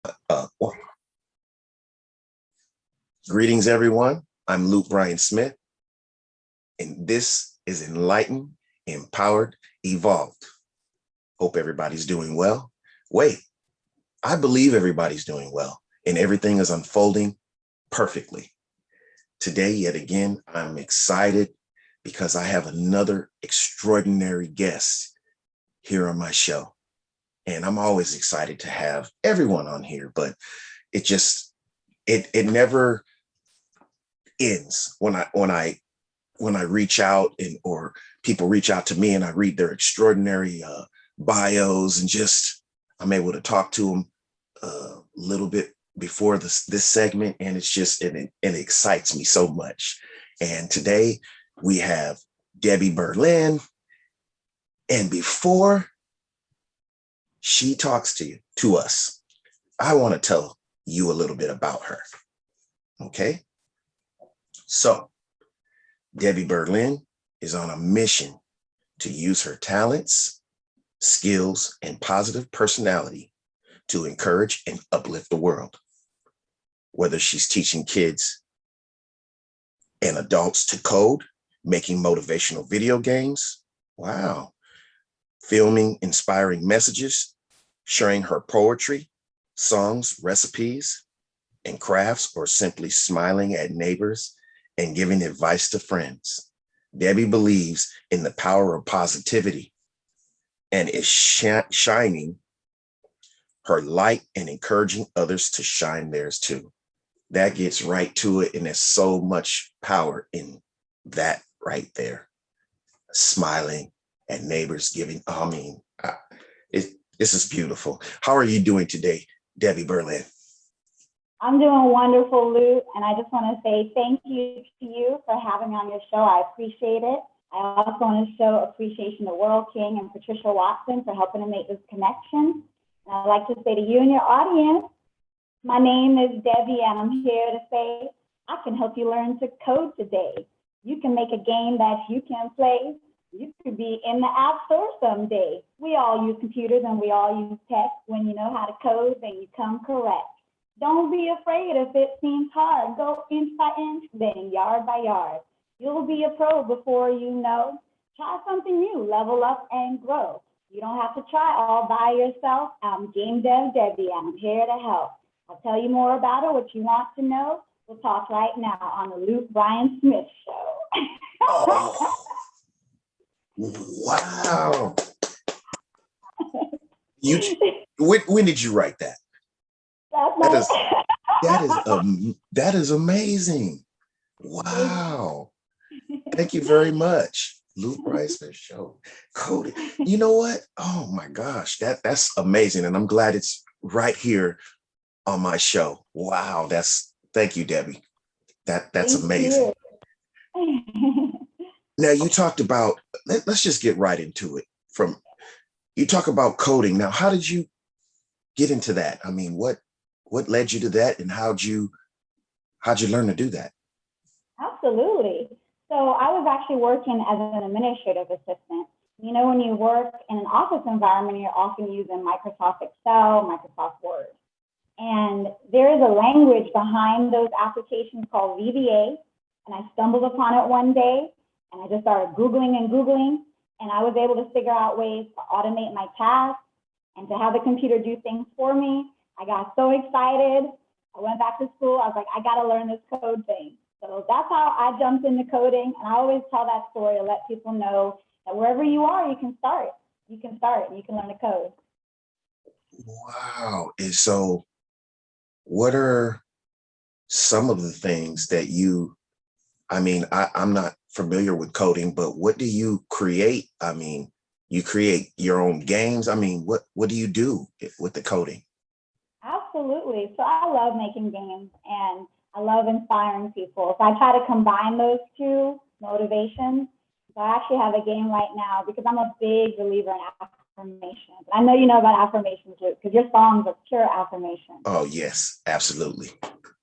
Well, greetings, everyone. I'm Bryon Smith, and this is Enlightened, Empowered, Evolved. Hope everybody's doing well. Wait, I believe everybody's doing well, and everything is unfolding perfectly. Today, yet again, I'm excited because I have another extraordinary guest here on my show. And I'm always excited to have everyone on here, but it just it never ends when I reach out or people reach out to me and I read their extraordinary bios, and just I'm able to talk to them a little bit before this segment, and it excites me so much. And today we have Debbie Berlin, and before she talks to us, I want to tell you a little bit about her. Okay, so Debbie Berlin is on a mission to use her talents, skills, and positive personality to encourage and uplift the world. Whether she's teaching kids and adults to code, making motivational video games, wow, filming inspiring messages, sharing her poetry, songs, recipes, and crafts, or simply smiling at neighbors and giving advice to friends. Debbie believes in the power of positivity and is shining her light and encouraging others to shine theirs too. That gets right to it, and there's so much power in that right there. Smiling at neighbors, giving, this is beautiful. How are you doing today, Debbie Berlin? I'm doing wonderful, Lou, and I just want to say thank you to you for having me on your show. I appreciate it. I also want to show appreciation to World King and Patricia Watson for helping to make this connection. And I'd like to say to you and your audience, my name is Debbie, and I'm here to say I can help you learn to code today. You can make a game that you can play. You could be in the App Store someday. We all use computers and we all use tech. When you know how to code, then you come correct. Don't be afraid if it seems hard. Go inch by inch, then yard by yard. You'll be a pro before you know. Try something new, level up and grow. You don't have to try all by yourself. I'm Game Dev Debbie, and I'm here to help. I'll tell you more about it, what you want to know. We'll talk right now on the Bryon Smith Show. Oh, wow. When did you write that? That is amazing. Wow. Thank you very much. Bryon Smith Show. Coding. You know what? Oh my gosh, that's amazing. And I'm glad it's right here on my show. Wow, thank you, Debbie. That's amazing. Now you talked about, let's just get right into it. You talk about coding. Now, how did you get into that? I mean, what led you to that, and how'd you learn to do that? Absolutely. So I was actually working as an administrative assistant. You know, when you work in an office environment, you're often using Microsoft Excel, Microsoft Word. And there is a language behind those applications called VBA. And I stumbled upon it one day, and I just started Googling, and I was able to figure out ways to automate my tasks and to have the computer do things for me. I got so excited. I went back to school. I was like, I got to learn this code thing. So that's how I jumped into coding. And I always tell that story to let people know that wherever you are, you can start. You can start and you can learn to code. Wow. And so what are some of the things that I'm not familiar with coding, but what do you create? I mean, you create your own games. I mean, what do you do with the coding? Absolutely. So I love making games and I love inspiring people. So I try to combine those two motivations. So I actually have a game right now because I'm a big believer in affirmations. I know you know about affirmations, Luke, because your songs are pure affirmations. Oh, yes, absolutely.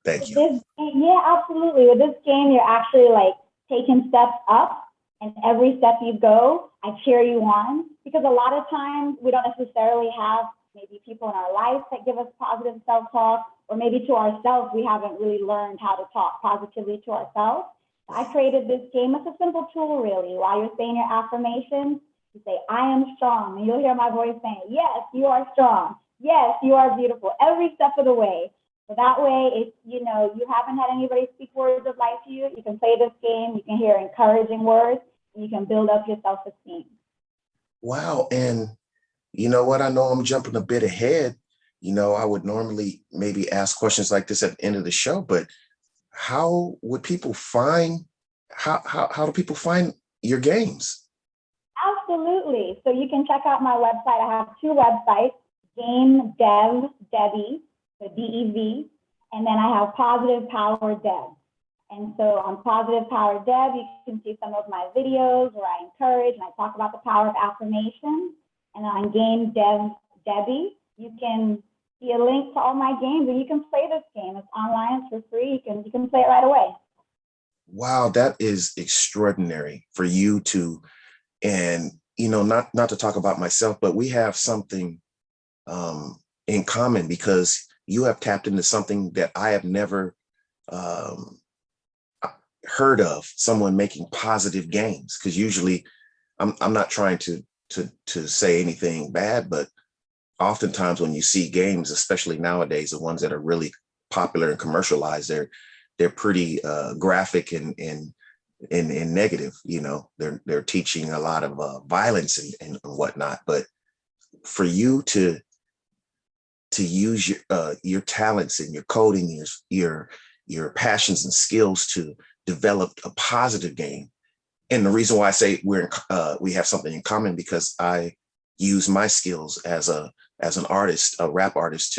Thank you. Yeah, absolutely. With this game, you're actually like taking steps up, and every step you go, I cheer you on, because a lot of times we don't necessarily have maybe people in our life that give us positive self-talk, or maybe to ourselves, we haven't really learned how to talk positively to ourselves. I created this game. It's a simple tool, really. While you're saying your affirmations, you say, I am strong. And you'll hear my voice saying, yes, you are strong. Yes, you are beautiful. Every step of the way. So that way, if you haven't had anybody speak words of life to you, you can play this game. You can hear encouraging words, and you can build up your self-esteem. Wow. And you know what? I know I'm jumping a bit ahead. I would normally maybe ask questions like this at the end of the show, but how would people find, how do people find your games? Absolutely. So you can check out my website. I have two websites, Game Dev, Debbie, so DEV, and then I have Positive Power Dev. And so on Positive Power Dev, you can see some of my videos where I encourage and I talk about the power of affirmation. And on Game Dev, Debbie, you can see a link to all my games, and you can play this game. It's online, it's for free. You can play it right away. Wow, that is extraordinary for you to, and not to talk about myself, but we have something in common, because you have tapped into something that I have never heard of, someone making positive games. Because usually I'm not trying to say anything bad, but oftentimes when you see games, especially nowadays, the ones that are really popular and commercialized, they're pretty graphic and negative. They're teaching a lot of violence and whatnot. But for you to use your talents and your coding, your passions and skills to develop a positive game. And the reason why I say we have something in common, because I use my skills as an artist, a rap artist,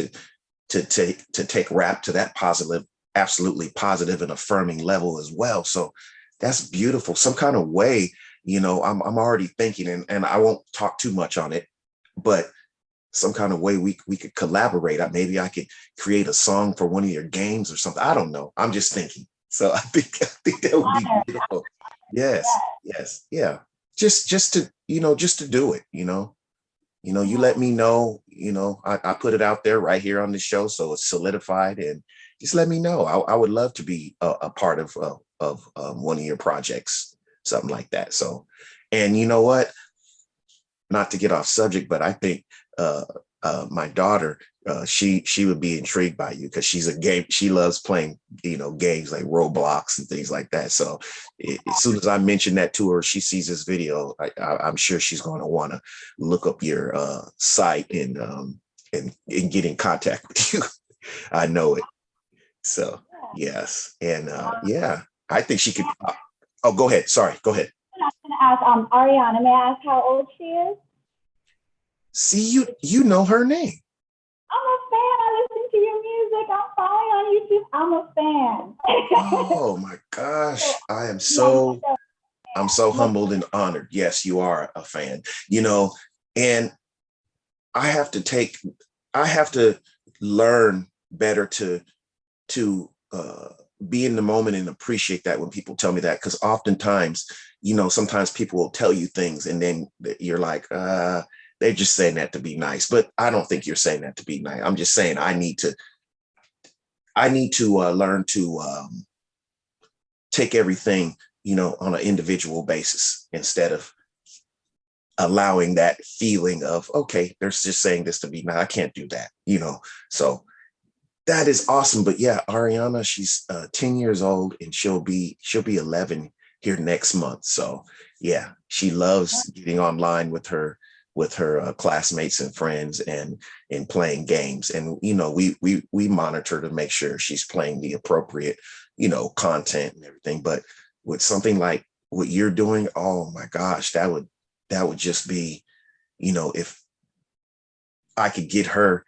to take rap to that positive, absolutely positive and affirming level as well. So that's beautiful. Some kind of way, I'm already thinking, and I won't talk too much on it, but some kind of way we could collaborate. Maybe I could create a song for one of your games or something. I don't know. I'm just thinking. So I think that would be beautiful. Yes, yes, yeah. Just to do it. You let me know. I put it out there right here on the show, so it's solidified. And just let me know. I would love to be a part of one of your projects, something like that. So, and you know what? Not to get off subject, but I think my daughter, she would be intrigued by you, because she loves playing, games like Roblox and things like that. So as soon as I mention that to her, she sees this video, I'm sure she's going to want to look up your site and get in contact with you. I know it. So yes, and yeah, I think she could. Oh, go ahead. Sorry, go ahead. I'm going to ask Ariana. May I ask how old she is? See, you know her name. I'm a fan. I listen to your music. I'm following on YouTube. I'm a fan. Oh my gosh. I'm so humbled and honored. Yes, you are a fan, and I have to learn better to be in the moment and appreciate that when people tell me that. Because oftentimes, sometimes people will tell you things and then you're like, they're just saying that to be nice. But I don't think you're saying that to be nice. I'm just saying I need to learn to take everything, on an individual basis, instead of allowing that feeling of, okay, they're just saying this to be nice. I can't do that, So that is awesome. But yeah, Ariana, she's 10 years old, and she'll be 11 here next month. So yeah, she loves getting online with her classmates and friends and playing games. And we monitor to make sure she's playing the appropriate content and everything. But with something like what you're doing, oh my gosh, that would just be, if I could get her,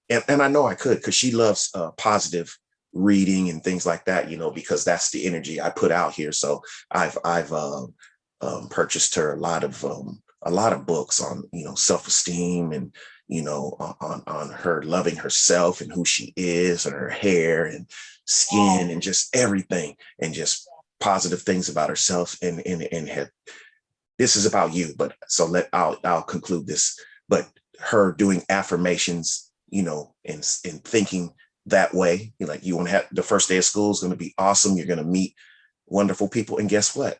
and I know I could, because she loves positive reading and things like that, because that's the energy I put out here. So I've purchased her a lot of books on, self-esteem, and, on her loving herself and who she is, and her hair and skin and just everything, and just positive things about herself. And this is about you, but so I'll conclude this. But her doing affirmations, and thinking that way. Like, you want to have the first day of school is going to be awesome. You're going to meet wonderful people. And guess what?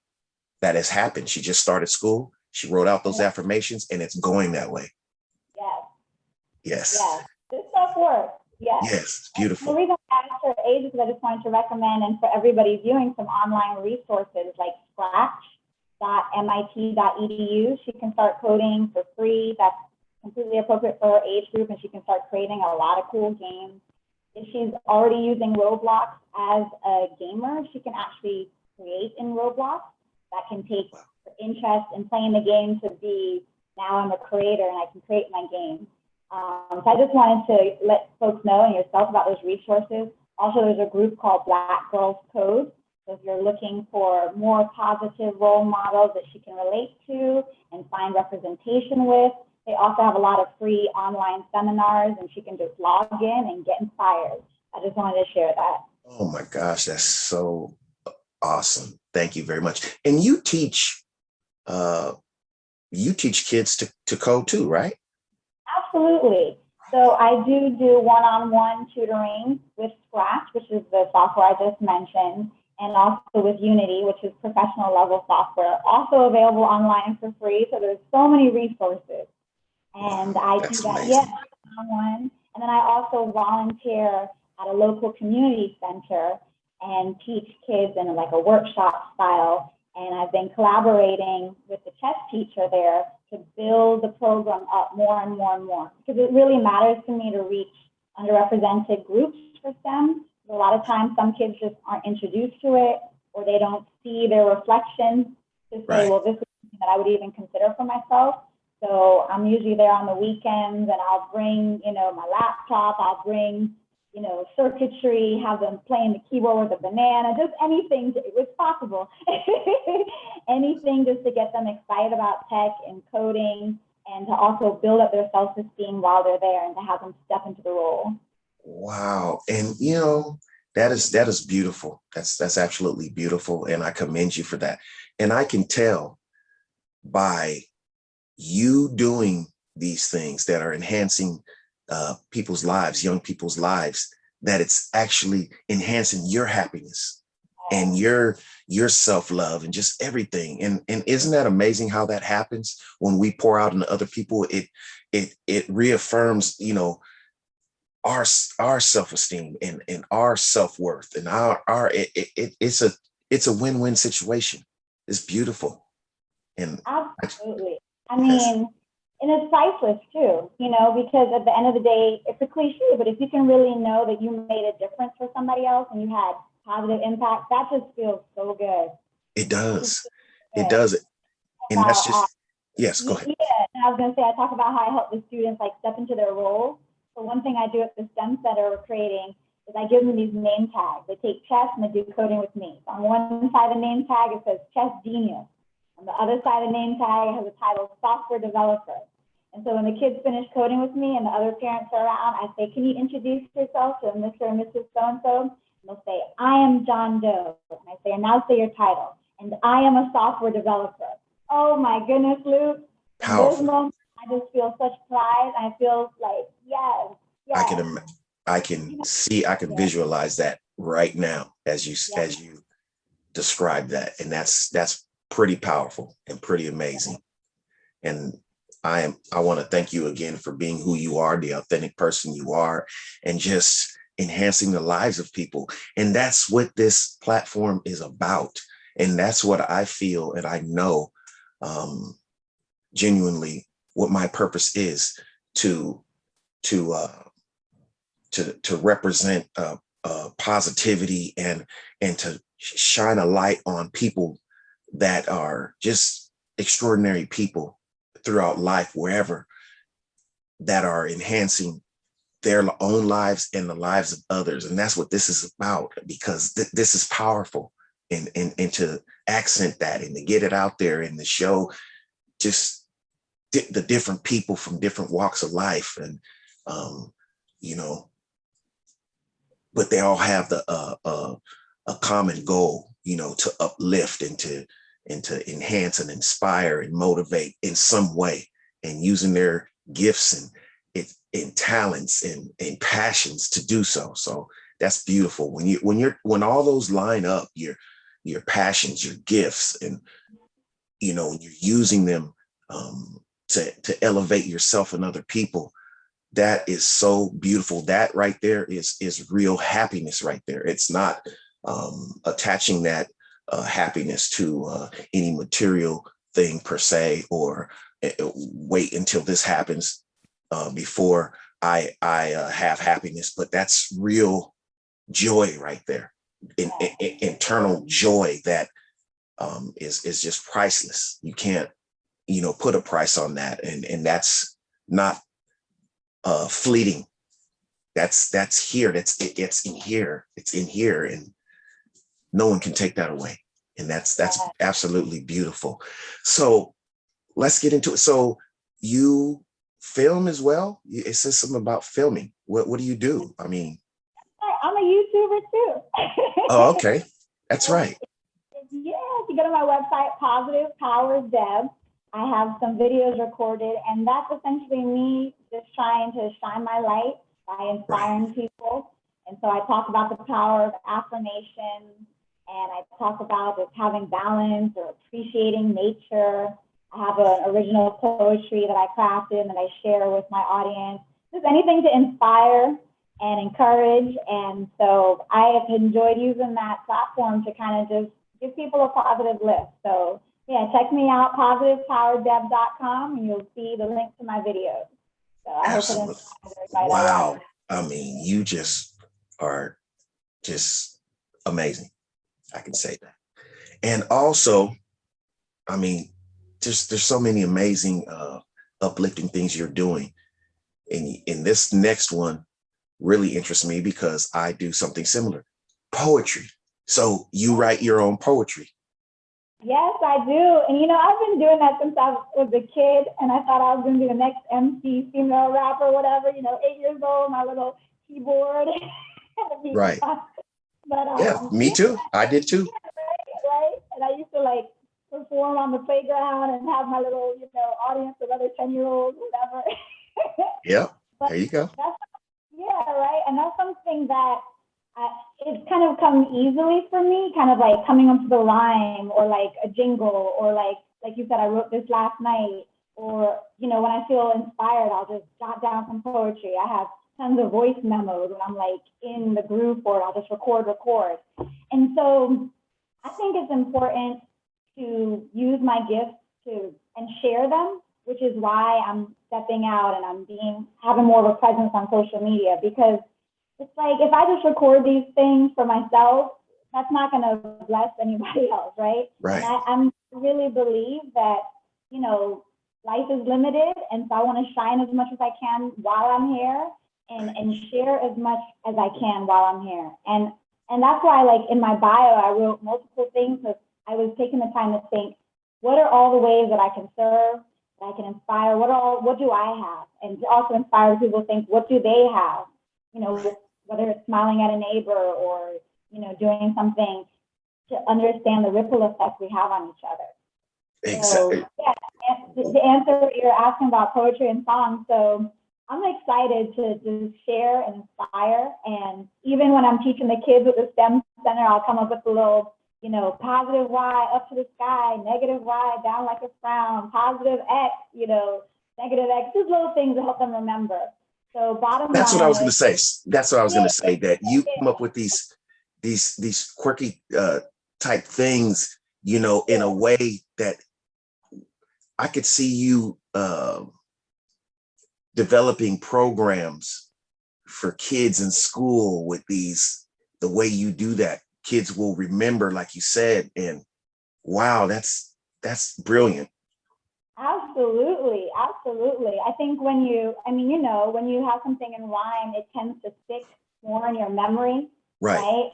That has happened. She just started school. She wrote out those affirmations, and it's going that way. Yes. Yes. Yes. This stuff works. Yes. Yes. Beautiful. The reason I asked her age is because I just wanted to recommend, and for everybody viewing, some online resources like scratch.mit.edu. She can start coding for free. That's completely appropriate for her age group, and she can start creating a lot of cool games. If she's already using Roblox as a gamer, she can actually create in Roblox. That can take her interest in playing the game to be, now I'm a creator and I can create my game. So I just wanted to let folks know, and yourself, about those resources. Also, there's a group called Black Girls Code. So if you're looking for more positive role models that she can relate to and find representation with, they also have a lot of free online seminars, and she can just log in and get inspired. I just wanted to share that. Oh my gosh, that's so awesome. Thank you very much. And you teach kids to code too, right? Absolutely. So I do one-on-one tutoring with Scratch, which is the software I just mentioned, and also with Unity, which is professional level software, also available online for free. So there's so many resources. And I do that, yes, one-on-one. And then I also volunteer at a local community center and teach kids in like a workshop style. And I've been collaborating with the chess teacher there to build the program up more and more and more, because it really matters to me to reach underrepresented groups for STEM. A lot of times some kids just aren't introduced to it, or they don't see their reflection to say, well, this is something that I would even consider for myself. So I'm usually there on the weekends, and I'll bring, my laptop, I'll bring, circuitry, have them playing the keyboard with a banana, just anything, it's possible. Anything just to get them excited about tech and coding, and to also build up their self-esteem while they're there, and to have them step into the role. Wow. And that is beautiful. That's absolutely beautiful. And I commend you for that. And I can tell by you doing these things that are enhancing people's lives, young people's lives, that it's actually enhancing your happiness and your self-love and just everything. And isn't that amazing how that happens when we pour out into other people? It reaffirms, our self-esteem and our self-worth, and it's a win-win situation. It's beautiful. And absolutely. I mean, and it's priceless too, because at the end of the day, it's a cliche, but if you can really know that you made a difference for somebody else and you had positive impact, that just feels so good. It does. It does. And that's just, yes, go ahead. Yeah, and I was going to say, I talk about how I help the students step into their role. So one thing I do at the STEM Center we're creating is I give them these name tags. They take chess and they do coding with me. So on one side of the name tag, it says chess genius. On the other side of the name tag, it has a title, software developer. And so when the kids finish coding with me and the other parents are around, I say, can you introduce yourself to Mr. and Mrs. So-and-so? And they'll say, I am John Doe. And I say, and now say your title. And I am a software developer. Oh my goodness, Luke. In those moments, I just feel such pride. I feel like, yes. I can visualize that right now as you describe that. And that's pretty powerful and pretty amazing. And I want to thank you again for being who you are, the authentic person you are, and just enhancing the lives of people. And that's what this platform is about. And that's what I feel, and I know genuinely what my purpose is, to represent positivity and to shine a light on people that are just extraordinary people throughout life, wherever, that are enhancing their own lives and the lives of others. And that's what this is about, because this is powerful, and to accent that and to get it out there and to show just the different people from different walks of life. And, but they all have a common goal, to uplift and to enhance and inspire and motivate in some way, and using their gifts and talents and passions to do so. So that's beautiful. When all those line up, your passions, your gifts, and when you're using them to elevate yourself and other people, that is so beautiful. That right there is real happiness right there. It's not attaching that happiness to any material thing per se, or wait until this happens before I have happiness. But that's real joy right there, internal joy that is just priceless. You can't put a price on that, and that's not fleeting. That's here. It's in here. It's in here, and no one can take that away. And that's absolutely beautiful. So let's get into it. So you film as well? It says something about filming. What do you do? I mean, I'm a YouTuber too. oh, okay. That's right. Yeah, if you go to my website, Positive Power Deb, I have some videos recorded, and that's essentially me just trying to shine my light by inspiring people. And so I talk about the power of affirmation, and I talk about just having balance or appreciating nature. I have an original poetry that I crafted and that I share with my audience. Just anything to inspire and encourage. And so I have enjoyed using that platform to kind of just give people a positive lift. So yeah, check me out, positivepowerdeb.com, and you'll see the link to my videos. So I Absolutely. Wow. I mean, you just are just amazing. I can say that. And also, I mean, there's so many amazing uplifting things you're doing. And in this next one really interests me because I do something similar, poetry. So you write your own poetry. Yes, I do. And I've been doing that since I was a kid, and I thought I was going to be the next MC, female rapper, whatever, 8 years old, my little keyboard. Right. But yeah, me too. I did too. Right. And I used to perform on the playground and have my little, audience of other 10-year-olds, whatever. Yeah. There you go. Yeah, right. And that's something that it's kind of come easily for me, kind of like coming up with a rhyme or like a jingle, or like you said, I wrote this last night, or, when I feel inspired, I'll just jot down some poetry. I have tons of voice memos when I'm in the groove for it. I'll just record. And so I think it's important to use my gifts and share them, which is why I'm stepping out and I'm having more of a presence on social media, because it's if I just record these things for myself, that's not going to bless anybody else, right? Right. And I really believe that, life is limited, and so I want to shine as much as I can while I'm here, and share as much as I can while I'm here. And that's why, in my bio, I wrote multiple things, because I was taking the time to think, what are all the ways that I can serve, that I can inspire? What do I have? And to also inspire people to think, what do they have? Whether it's smiling at a neighbor or, doing something to understand the ripple effect we have on each other. Exactly. So, yeah, to answer what you're asking about poetry and songs, so I'm excited to just share and inspire. And even when I'm teaching the kids at the STEM Center, I'll come up with a little, positive Y up to the sky, negative Y down like a frown, positive X, negative X, just little things to help them remember. So that's what I was going to say. That's what I was going to say, that you come up with these quirky type things, in a way that I could see you developing programs for kids in school with the way you do that. Kids will remember, like you said, and wow, that's brilliant. Absolutely. I think when you have something in rhyme, it tends to stick more in your memory, right?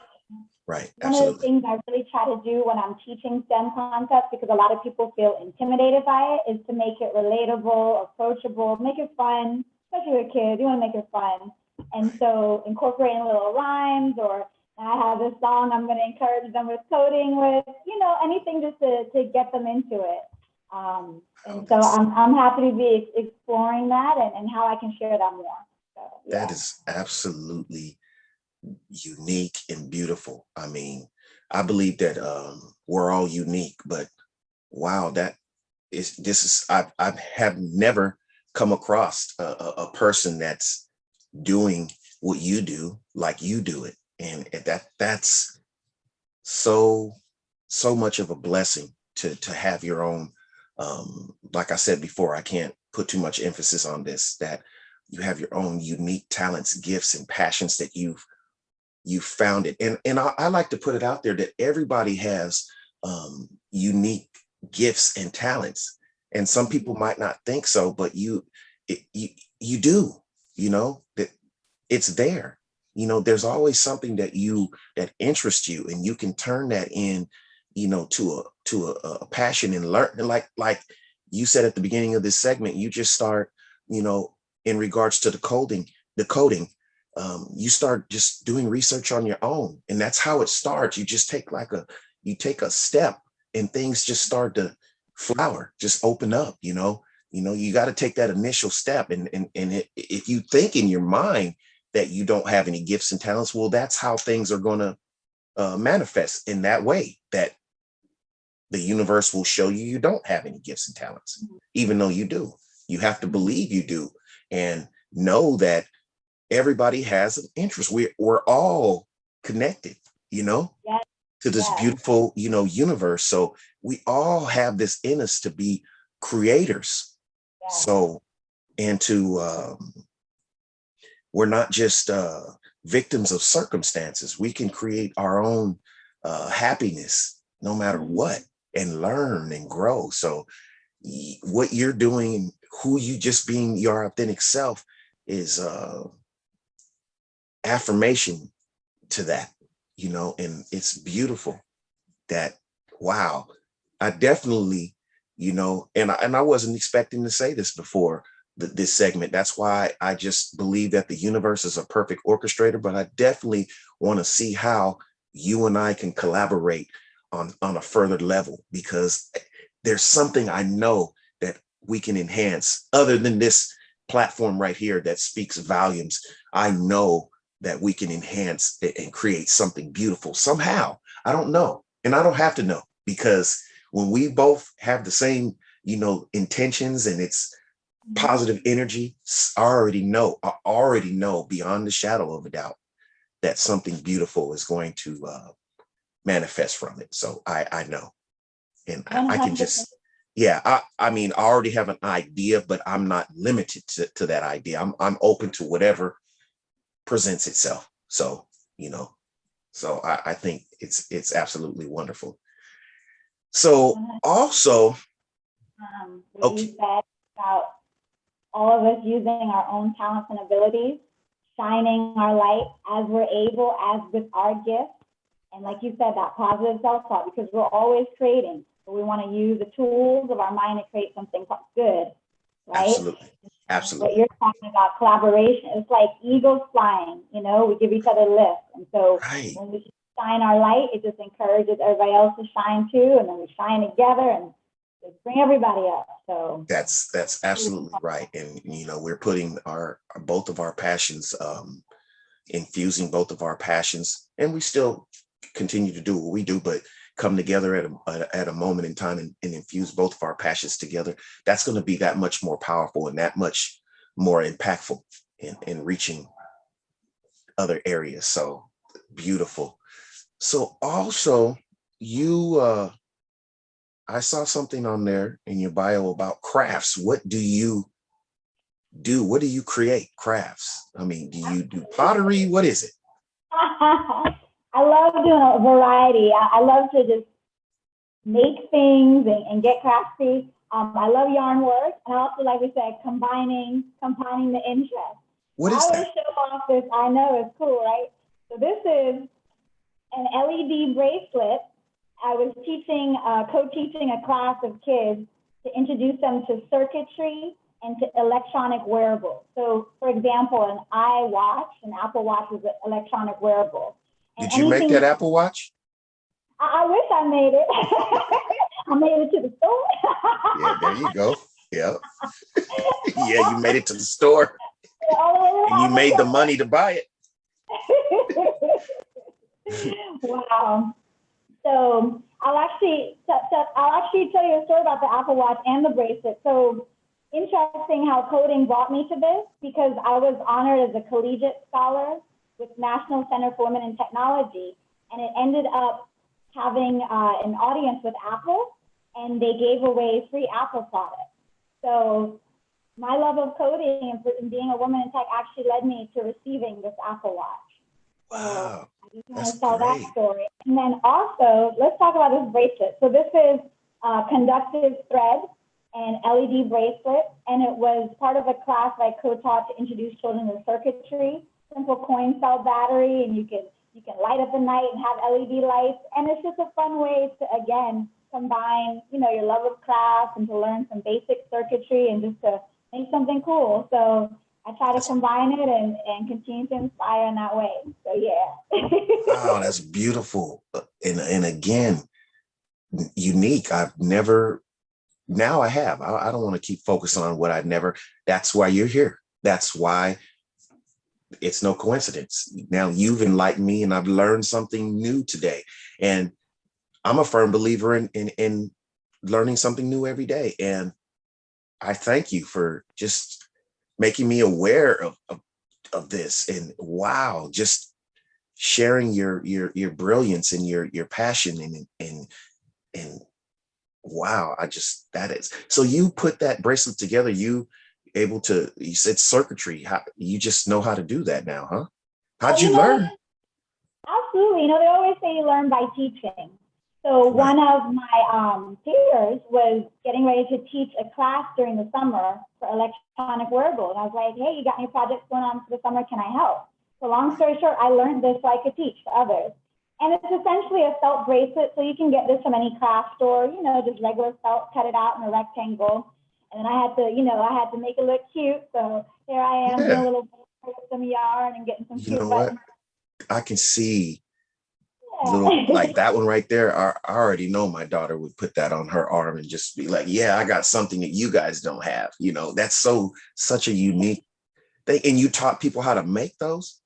Right. One of the things I really try to do when I'm teaching STEM concepts, because a lot of people feel intimidated by it, is to make it relatable, approachable, make it fun, especially with kids. You want to make it fun. And so incorporating little rhymes, or I have this song I'm going to encourage them with coding with, anything just to get them into it. And Oh, so I'm happy to be exploring that and how I can share that more. So, yeah. that is absolutely unique and beautiful. I mean, I believe that we're all unique, but wow, I have never come across a person that's doing what you do like you do it, and that's so so much of a blessing to have your own. Like I said before, I can't put too much emphasis on this, that you have your own unique talents, gifts, and passions that you've found it. And I like to put it out there that everybody has unique gifts and talents. And some people might not think so, but you do, that it's there. There's always something that interests you, and you can turn that in, to a passion, and learn. And like you said at the beginning of this segment, you just start, in regards to the coding, you start just doing research on your own, and that's how it starts. You take a step, and things just start to flower, just open up. You got to take that initial step, if you think in your mind that you don't have any gifts and talents, well, that's how things are going to manifest, in that way, that the universe will show you don't have any gifts and talents, even though you do. You have to believe you do, and know that everybody has an interest. We're all connected, Yes, to this yes, beautiful, universe. So we all have this in us to be creators. yes. So, and to we're not just victims of circumstances. We can create our own happiness no matter what, and learn and grow. So what you're doing, who you just being your authentic self, is affirmation to that, and it's beautiful that, wow, I definitely, and I wasn't expecting to say this before this segment. That's why I just believe that the universe is a perfect orchestrator, but I definitely want to see how you and I can collaborate on a further level, because there's something I know that we can enhance other than this platform right here that speaks volumes. I know that we can enhance it and create something beautiful somehow. I don't know. And I don't have to know, because when we both have the same, intentions, and it's positive energy, I already know beyond the shadow of a doubt that something beautiful is going to manifest from it. So I know, and I can 100%. just, yeah, I mean, I already have an idea, but I'm not limited to that idea. I'm open to whatever presents itself. So, you know, so I think it's absolutely wonderful. So also, What you okay, said about all of us using our own talents and abilities, shining our light as we're able, as with our gifts. And like you said, that positive self-talk, because we're always creating, but we want to use the tools of our mind to create something good, right? absolutely, What absolutely, you're talking about, collaboration, it's like eagles flying, we give each other lifts. And so right. when we shine our light, it just encourages everybody else to shine too. And then we shine together and just bring everybody up. So That's absolutely right. And we're putting our both of our passions, infusing both of our passions, and we still continue to do what we do, but come together at a moment in time, and infuse both of our passions together. That's going to be that much more powerful and that much more impactful in reaching other areas. So beautiful. So also, you I saw something on there in your bio about crafts. What do you do? What do you create? Crafts. I mean, do you do pottery? What is it? I love doing a variety. I love to just make things and get crafty. I love yarn work, and I also, like we said, combining the interest. What I is will that? show off this. I know it's cool, right? So this is an LED bracelet. I was co-teaching a class of kids to introduce them to circuitry and to electronic wearables. So, for example, an Apple Watch is an electronic wearable. And Did you make anything, that Apple Watch? I wish I made it. I made it to the store. Yeah, there you go. Yeah. Yeah, you made it to the store and you made the money to buy it. Wow. So I'll actually tell you a story about the Apple Watch and the bracelet. So interesting how coding brought me to this, because I was honored as a collegiate scholar with National Center for Women in Technology, and it ended up having an audience with Apple, and they gave away free Apple products. So my love of coding and being a woman in tech actually led me to receiving this Apple Watch. Wow. I just want That's to tell great. that story. And then also, let's talk about this bracelet. So this is conductive thread and LED bracelet, and it was part of a class I co-taught to introduce children to circuitry. Simple coin cell battery, and you can light up the night and have LED lights, and it's just a fun way to, again, combine, your love of craft and to learn some basic circuitry and just to make something cool. So I try to combine it and continue to inspire in that way. So yeah. Wow, that's beautiful. And again, unique. Now I have. I don't want to keep focusing on what I'd never. That's why you're here. That's why it's no coincidence. Now you've enlightened me and I've learned something new today. And I'm a firm believer in learning something new every day. And I thank you for just making me aware of this. And wow, just sharing your brilliance and your passion and wow, that is. So you put that bracelet together, you said circuitry. You just know how to do that now, huh? How'd you learn? Absolutely. They always say you learn by teaching. So Right. one of my peers was getting ready to teach a class during the summer for electronic wearable. And I was like, hey, you got any projects going on for the summer? Can I help? So long story short, I learned this so I could teach to others. And it's essentially a felt bracelet. So you can get this from any craft store, just regular felt, cut it out in a rectangle. And then I had to make it look cute. So here I am doing a Yeah. little with some yarn and getting some You cute know what? buttons. I can see little Yeah. like that one right there. I already know my daughter would put that on her arm and just be like, yeah, I got something that you guys don't have. That's such a unique thing. And you taught people how to make those?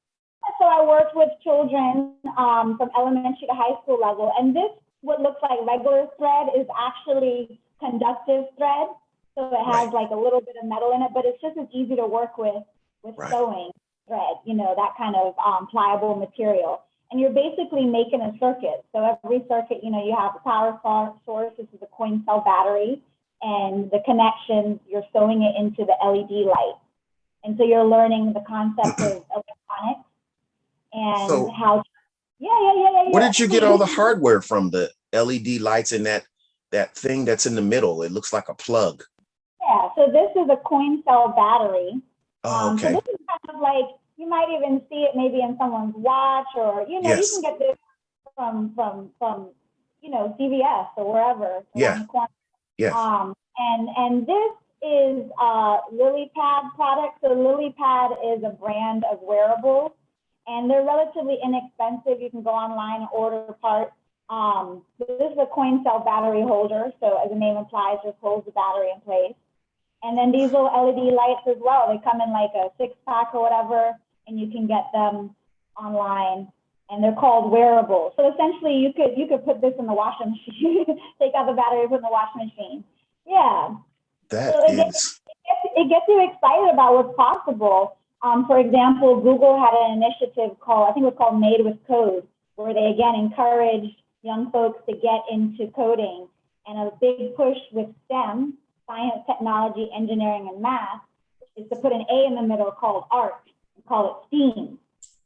So I worked with children from elementary to high school level, and this, what looks like regular thread, is actually conductive thread. So it has Right. like a little bit of metal in it, but it's just as easy to work with Right. sewing thread, that kind of pliable material. And you're basically making a circuit. So every circuit, you have a power source. This is a coin cell battery, and the connections, you're sewing it into the LED light. And so you're learning the concept of electronics and So how. where did you get Yeah. all the hardware from? The LED lights and that thing that's in the middle? It looks like a plug. Yeah, so this is a coin cell battery. Oh, So okay. this is kind of like, you might even see it maybe in someone's watch, or you can Yes. get this from CVS or wherever around Yeah. the corner. Yes. And this is LilyPad product. So LilyPad is a brand of wearables, and they're relatively inexpensive. You can go online and order parts. This is a coin cell battery holder. So as the name implies, just holds the battery in place. And then these little LED lights as well. They come in like a 6-pack or whatever, and you can get them online. And they're called wearables. So essentially, you could put this in the washing machine, take out the battery, put in the washing machine. Yeah. That So is. it gets you excited about what's possible. For example, Google had an initiative called, I think it was called Made with Code, where they again encouraged young folks to get into coding. And a big push with STEM, science, technology, engineering, and math, is to put an A in the middle called art and call it STEAM,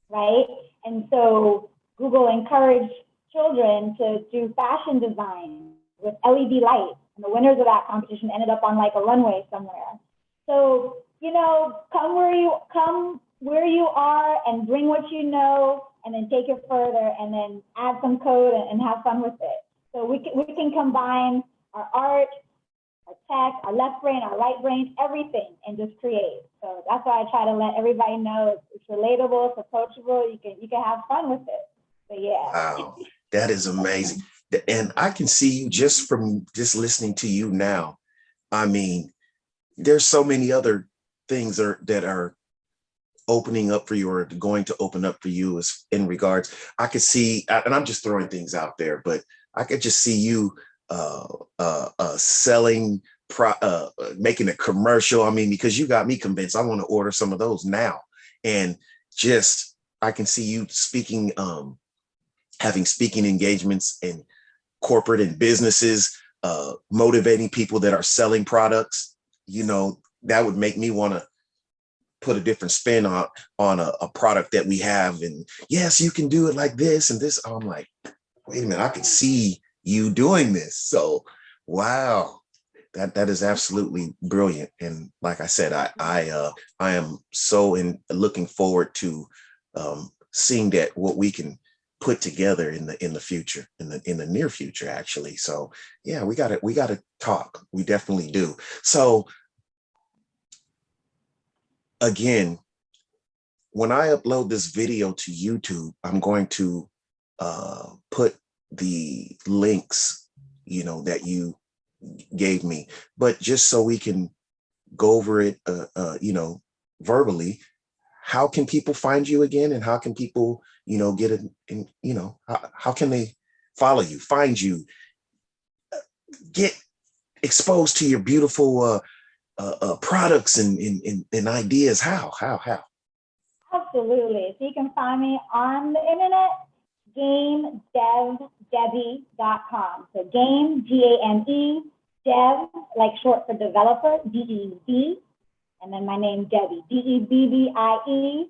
right? And so Google encouraged children to do fashion design with LED lights. And the winners of that competition ended up on like a runway somewhere. So, come where you are and bring what you know, and then take it further and then add some code and have fun with it. So we can combine our art, our tech, our left brain, our right brain, everything, and just create. So that's why I try to let everybody know it's relatable, it's approachable. You can have fun with it. So yeah. Wow. That is amazing. And I can see you just from just listening to you now. I mean, there's so many other things that are opening up for you or going to open up for you as in regards. I could see, and I'm just throwing things out there, but I could just see you selling, making a commercial. I mean, because you got me convinced. I want to order some of those now. And just, I can see you speaking, having speaking engagements in corporate and businesses, motivating people that are selling products. You know, that would make me want to put a different spin on a product that we have. And yes, you can do it like this and this. I'm like, wait a minute, I can see you doing this. So, wow, that is absolutely brilliant. And like I said, I am so looking forward to seeing that what we can put together in the future, in the near future, actually. So yeah, we gotta talk. We definitely do. So again, when I upload this video to YouTube, I'm going to put the links, that you gave me, but just so we can go over it, verbally. How can people find you again, and how can people, get it? And how can they follow you, find you, get exposed to your beautiful products and ideas? How? Absolutely. So you can find me on the internet, GameDevDebbie.com. So game, G-A-M-E, dev, like short for developer, D-E-V, and then my name, Debbie, DEBBIE.com.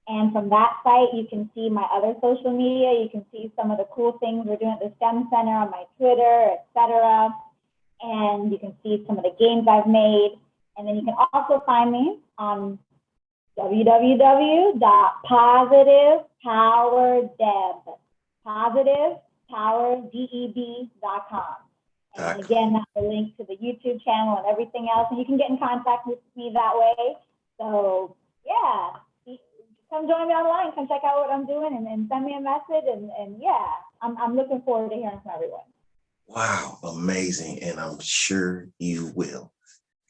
And from that site, you can see my other social media. You can see some of the cool things we're doing at the STEM Center on my Twitter, etc. And you can see some of the games I've made. And then you can also find me on www.positivepowerDeb.com. And again, that's a link to the YouTube channel and everything else. And you can get in contact with me that way. So yeah, come join me online. Come check out what I'm doing and send me a message. And yeah, I'm looking forward to hearing from everyone. Wow, amazing. And I'm sure you will.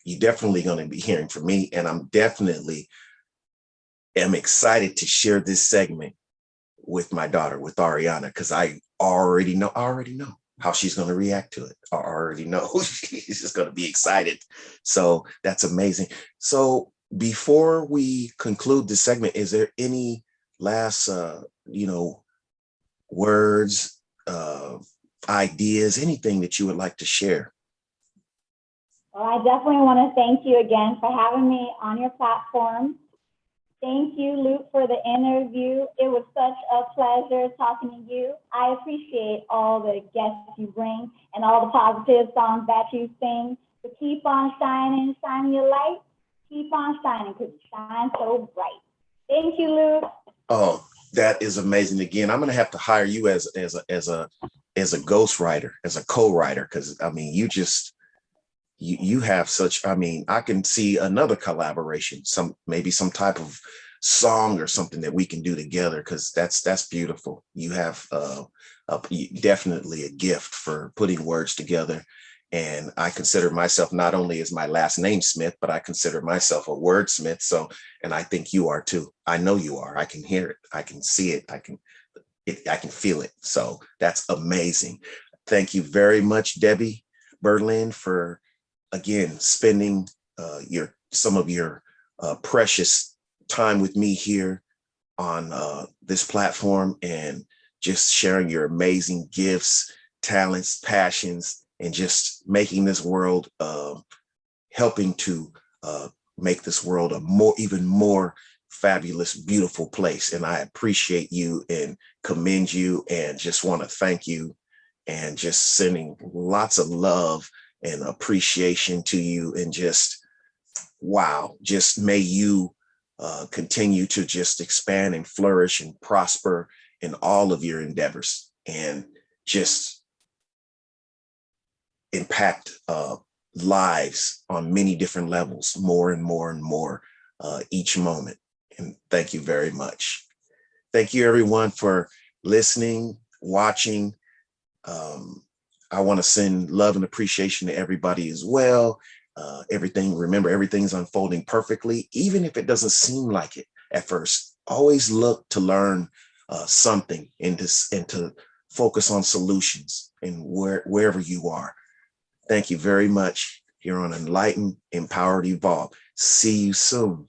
You're definitely going to be hearing from me. And I'm definitely am excited to share this segment with my daughter, with Ariana, because I already know how she's going to react to it. I already know she's just going to be excited. So that's amazing. So before we conclude this segment, is there any last, words, ideas, anything that you would like to share? Well, I definitely want to thank you again for having me on your platform. Thank you, Luke, for the interview. It was such a pleasure talking to you. I appreciate all the guests you bring and all the positive songs that you sing. So keep on shining, shine your light. Keep on shining because you shine so bright. Thank you, Luke. Oh, that is amazing. Again, I'm going to have to hire you as a ghostwriter, as a co-writer, because I mean, you have such, I mean, I can see another collaboration, maybe some type of song or something that we can do together, because that's beautiful. You have definitely a gift for putting words together. And I consider myself, not only as my last name Smith, but I consider myself a wordsmith. So, and I think you are too. I know you are. I can hear it. I can see it. I can feel it. So that's amazing. Thank you very much, Debbie Berlin, for again spending some of your precious time with me here on this platform, and just sharing your amazing gifts, talents, passions, and just making this world, helping to make this world a even more fabulous, beautiful place. And I appreciate you and commend you, and just want to thank you, and just sending lots of love and appreciation to you. And just, wow, just may you continue to just expand and flourish and prosper in all of your endeavors, and just impact lives on many different levels, more and more and more each moment. And thank you very much. Thank you, everyone, for listening. watching. I want to send love and appreciation to everybody as well. Remember, everything's unfolding perfectly, even if it doesn't seem like it at first. Always look to learn something and to focus on solutions and wherever you are. Thank you very much here on Enlighten, Empowered, Evolve. See you soon.